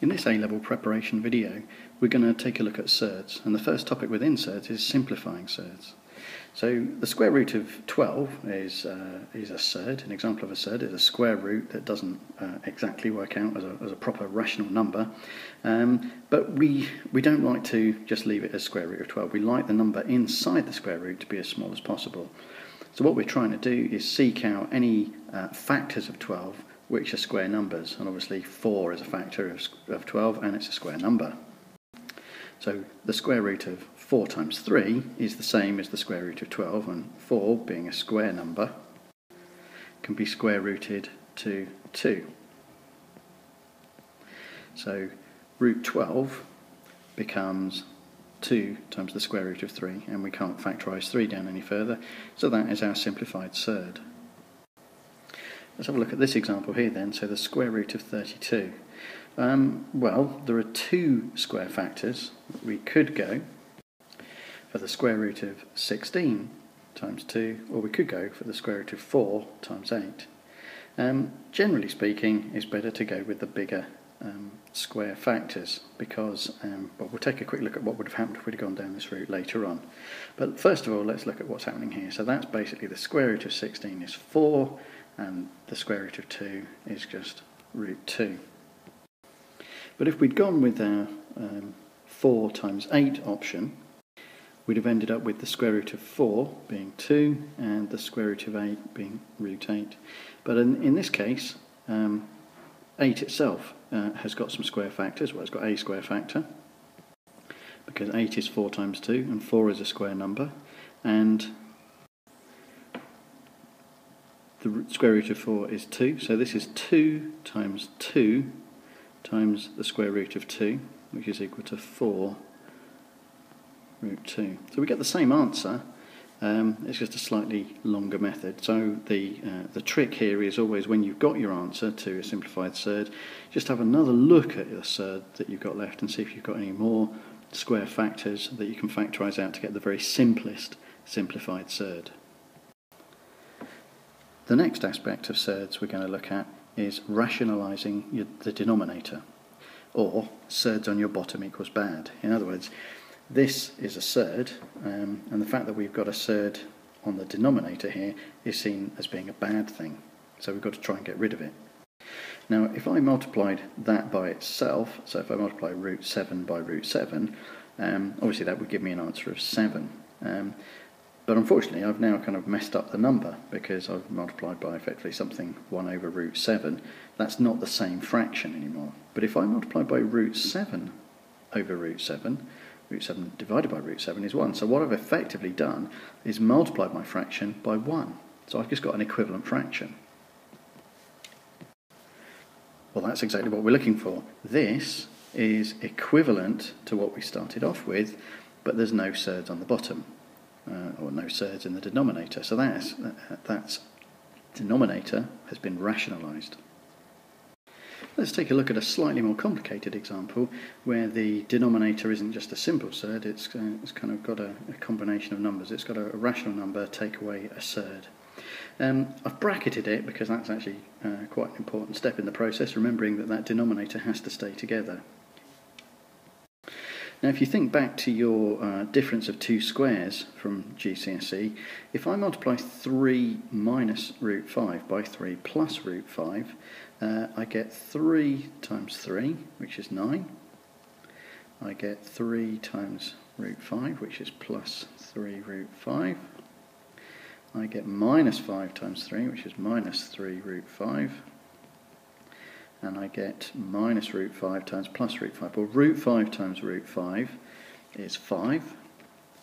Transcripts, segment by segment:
In this A-level preparation video, we're going to take a look at surds, and the first topic within surds is simplifying surds. So the square root of 12 is a surd. An example of a surd is a square root that doesn't exactly work out as a proper rational number, but we don't like to just leave it as square root of 12. We like the number inside the square root to be as small as possible. So what we're trying to do is seek out any factors of 12 which are square numbers, and obviously 4 is a factor of 12 and it's a square number. So the square root of 4 times 3 is the same as the square root of 12, and 4, being a square number, can be square rooted to 2. So root 12 becomes 2 times the square root of 3, and we can't factorise 3 down any further, so that is our simplified surd. Let's have a look at this example here then. So the square root of 32. Well, there are two square factors. We could go for the square root of 16 times 2, or we could go for the square root of 4 times 8. Generally speaking, it's better to go with the bigger square factors because, well, we'll take a quick look at what would have happened if we'd gone down this route later on. But first of all, let's look at what's happening here. So that's basically the square root of 16 is 4, and the square root of 2 is just root 2. But if we'd gone with our 4 times 8 option, we'd have ended up with the square root of 4 being 2 and the square root of 8 being root 8. But in this case, 8 itself has got some square factors. Well, it's got a square factor because 8 is 4 times 2 and 4 is a square number, and the square root of 4 is 2, so this is 2 times 2 times the square root of 2, which is equal to 4 root 2. So we get the same answer, it's just a slightly longer method. So the trick here is always, when you've got your answer to a simplified surd, just have another look at the surd that you've got left and see if you've got any more square factors that you can factorise out to get the very simplest simplified surd. The next aspect of surds we're going to look at is rationalising the denominator, or surds on your bottom equals bad. In other words, this is a surd, and the fact that we've got a surd on the denominator here is seen as being a bad thing, so we've got to try and get rid of it. Now, if I multiplied that by itself, so if I multiply root 7 by root 7, obviously that would give me an answer of 7. But unfortunately, I've now kind of messed up the number because I've multiplied by effectively something 1 over root 7. That's not the same fraction anymore. But if I multiply by root 7 over root 7 divided by root 7 is 1. So what I've effectively done is multiplied my fraction by 1. So I've just got an equivalent fraction. Well, that's exactly what we're looking for. This is equivalent to what we started off with, but there's no surds on the bottom. Or no surds in the denominator, so that denominator has been rationalised. Let's take a look at a slightly more complicated example where the denominator isn't just a simple surd, it's kind of got a combination of numbers. It's got a rational number take away a surd. I've bracketed it because that's actually quite an important step in the process, remembering that denominator has to stay together. Now, if you think back to your difference of two squares from GCSE, if I multiply 3 minus root 5 by 3 plus root 5, I get 3 times 3, which is 9. I get 3 times root 5, which is plus 3 root 5. I get minus 5 times 3, which is minus 3 root 5. And I get minus root 5 times plus root 5. Well, root 5 times root 5 is 5,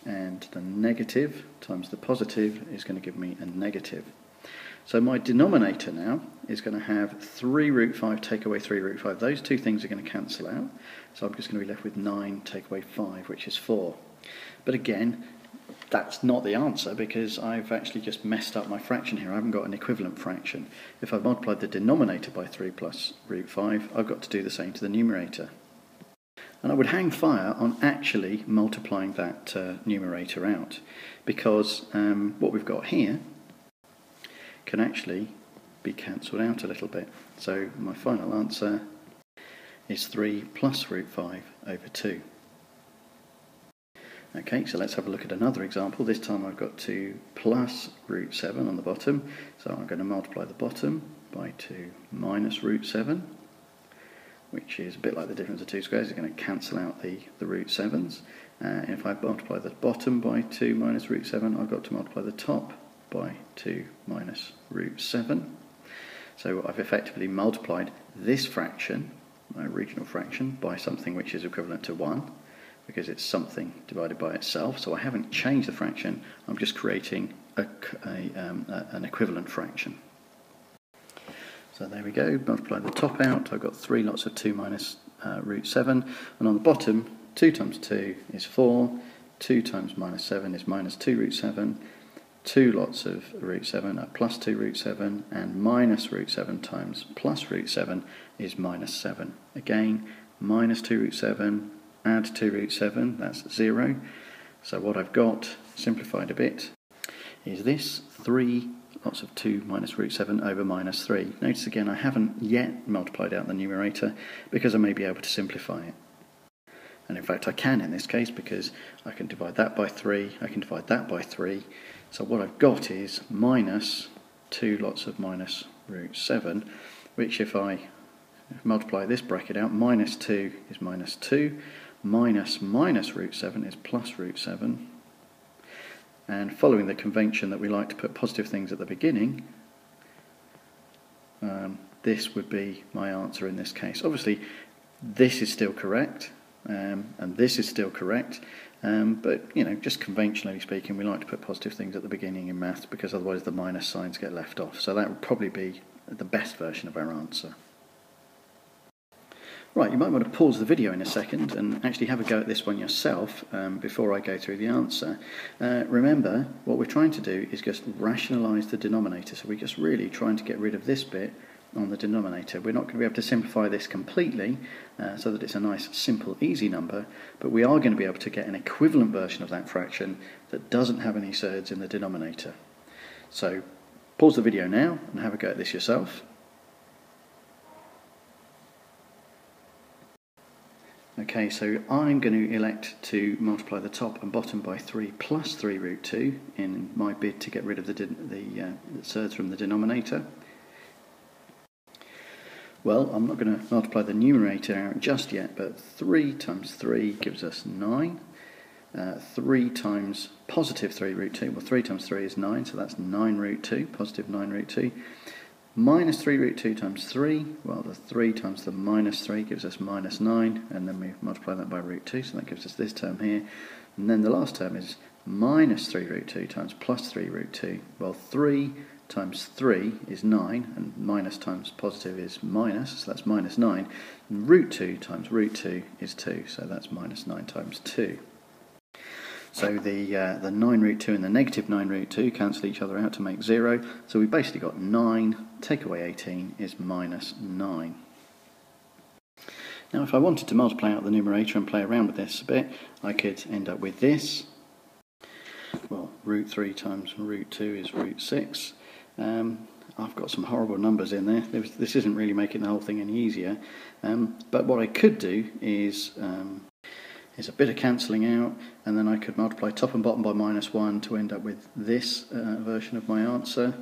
and the negative times the positive is going to give me a negative. So my denominator now is going to have 3 root 5 take away 3 root 5. Those two things are going to cancel out, so I'm just going to be left with 9 take away 5, which is 4. But again, that's not the answer because I've actually just messed up my fraction here. I haven't got an equivalent fraction. If I've multiplied the denominator by 3 plus root 5, I've got to do the same to the numerator. And I would hang fire on actually multiplying that numerator out because what we've got here can actually be cancelled out a little bit. So my final answer is 3 plus root 5 over 2. Okay, so let's have a look at another example. This time I've got 2 plus root 7 on the bottom, so I'm going to multiply the bottom by 2 minus root 7, which is a bit like the difference of two squares. It's going to cancel out the root 7s. If I multiply the bottom by 2 minus root 7, I've got to multiply the top by 2 minus root 7. So I've effectively multiplied this fraction, my original fraction, by something which is equivalent to 1, because it's something divided by itself. So I haven't changed the fraction, I'm just creating an equivalent fraction. So there we go, multiply the top out, I've got 3 lots of 2 minus root 7, and on the bottom 2 times 2 is 4, 2 times minus 7 is minus 2 root 7, 2 lots of root 7 are plus 2 root 7, and minus root 7 times plus root 7 is minus 7. Again, minus 2 root 7, add 2 root 7, that's 0. So what I've got, simplified a bit, is this 3 lots of 2 minus root 7 over minus 3. Notice again I haven't yet multiplied out the numerator because I may be able to simplify it. And in fact I can in this case, because I can divide that by 3, I can divide that by 3. So what I've got is minus 2 lots of minus root 7, which if I multiply this bracket out, minus 2 is minus 2, minus root 7 is plus root 7. And following the convention that we like to put positive things at the beginning, this would be my answer in this case. Obviously this is still correct, and this is still correct, but you know, just conventionally speaking, we like to put positive things at the beginning in maths because otherwise the minus signs get left off. So that would probably be the best version of our answer. Right, you might want to pause the video in a second and actually have a go at this one yourself before I go through the answer. Remember, what we're trying to do is just rationalise the denominator, so we're just really trying to get rid of this bit on the denominator. We're not going to be able to simplify this completely so that it's a nice, simple, easy number, but we are going to be able to get an equivalent version of that fraction that doesn't have any surds in the denominator. So pause the video now and have a go at this yourself. Okay, so I'm going to elect to multiply the top and bottom by 3 plus 3 root 2 in my bid to get rid of the surds from the denominator. Well, I'm not going to multiply the numerator out just yet, but 3 times 3 gives us 9. 3 times positive 3 root 2, well 3 times 3 is 9, so that's 9 root 2, positive 9 root 2. Minus 3 root 2 times 3, well the 3 times the minus 3 gives us minus 9, and then we multiply that by root 2, so that gives us this term here. And then the last term is minus 3 root 2 times plus 3 root 2. Well 3 times 3 is 9, and minus times positive is minus, so that's minus 9. And root 2 times root 2 is 2, so that's minus 9 times 2. So the 9 root 2 and the negative 9 root 2 cancel each other out to make 0. So we've basically got 9, take away 18 is minus 9. Now if I wanted to multiply out the numerator and play around with this a bit, I could end up with this. Well, root 3 times root 2 is root 6. I've got some horrible numbers in there. This isn't really making the whole thing any easier. But what I could do is a bit of cancelling out, and then I could multiply top and bottom by minus 1 to end up with this version of my answer,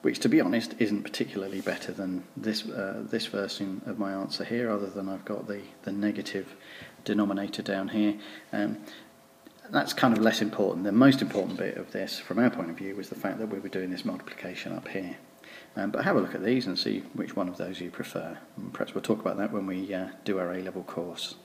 which to be honest isn't particularly better than this version of my answer here, other than I've got the negative denominator down here. That's kind of less important. The most important bit of this, from our point of view, was the fact that we were doing this multiplication up here. But have a look at these and see which one of those you prefer. And perhaps we'll talk about that when we do our A-level course.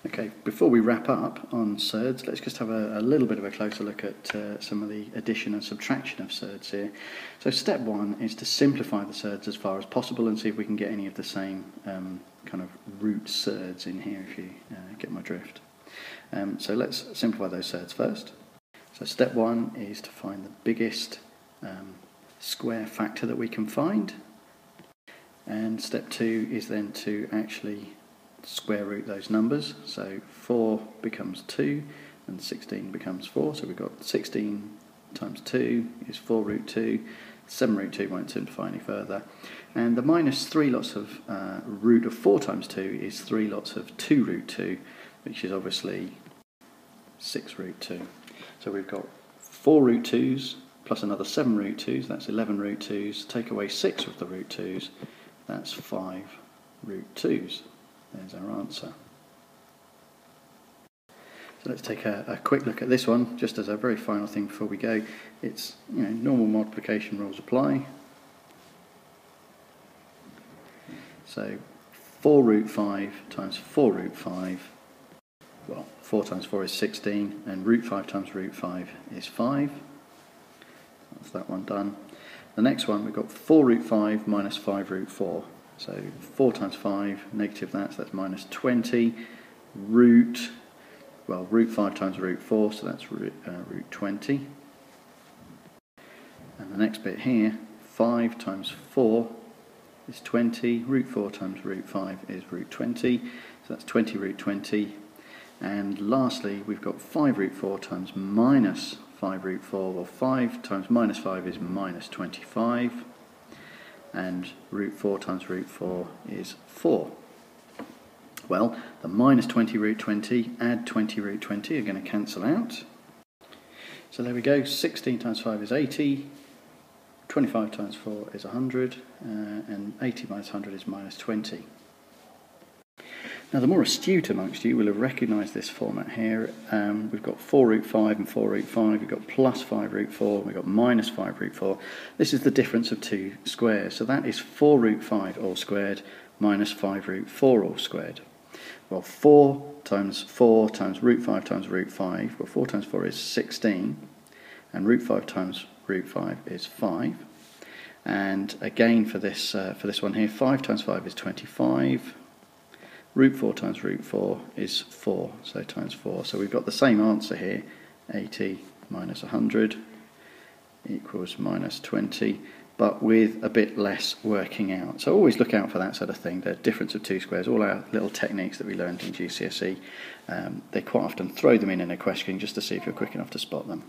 Okay, before we wrap up on surds, let's just have a little bit of a closer look at some of the addition and subtraction of surds here. So step 1 is to simplify the surds as far as possible and see if we can get any of the same kind of root surds in here, if you get my drift. So let's simplify those surds first. So step 1 is to find the biggest square factor that we can find, and step 2 is then to actually square root those numbers. So 4 becomes 2 and 16 becomes 4, so we've got 16 times 2 is 4 root 2. 7 root 2 won't simplify any further. And the minus 3 lots of root of 4 times 2 is 3 lots of 2 root 2, which is obviously 6 root 2. So we've got 4 root 2's plus another 7 root 2's, that's 11 root 2's. Take away 6 of the root 2's, that's 5 root 2's. There's our answer. So let's take a quick look at this one, just as a very final thing before we go. It's, normal multiplication rules apply. So 4 root 5 times 4 root 5, well, 4 times 4 is 16, and root 5 times root 5 is 5. That's that one done. The next one, we've got 4 root 5 minus 5 root 4. So 4 times 5, negative that, so that's minus 20. Root 5 times root 4, so that's root 20. And the next bit here, 5 times 4 is 20. Root 4 times root 5 is root 20. So that's 20 root 20. And lastly, we've got 5 root 4 times minus 5 root 4. Well, 5 times minus 5 is minus 25. And root 4 times root 4 is 4. Well, the minus 20 root 20, add 20 root 20 are going to cancel out. So there we go, 16 times 5 is 80, 25 times 4 is 100, and 80 minus 100 is minus 20. Now the more astute amongst you will have recognised this format here. We've got 4 root 5 and 4 root 5, we've got plus 5 root 4, we've got minus 5 root 4. This is the difference of two squares, so that is 4 root 5 all squared minus 5 root 4 all squared. Well, 4 times root 5 times root 5, well 4 times 4 is 16, and root 5 times root 5 is 5. And again for this one here, 5 times 5 is 25, root 4 times root 4 is 4, so times 4. So we've got the same answer here, 80 minus 100 equals minus 20. But with a bit less working out. So always look out for that sort of thing, the difference of two squares, all our little techniques that we learned in GCSE. They quite often throw them in a question just to see if you're quick enough to spot them.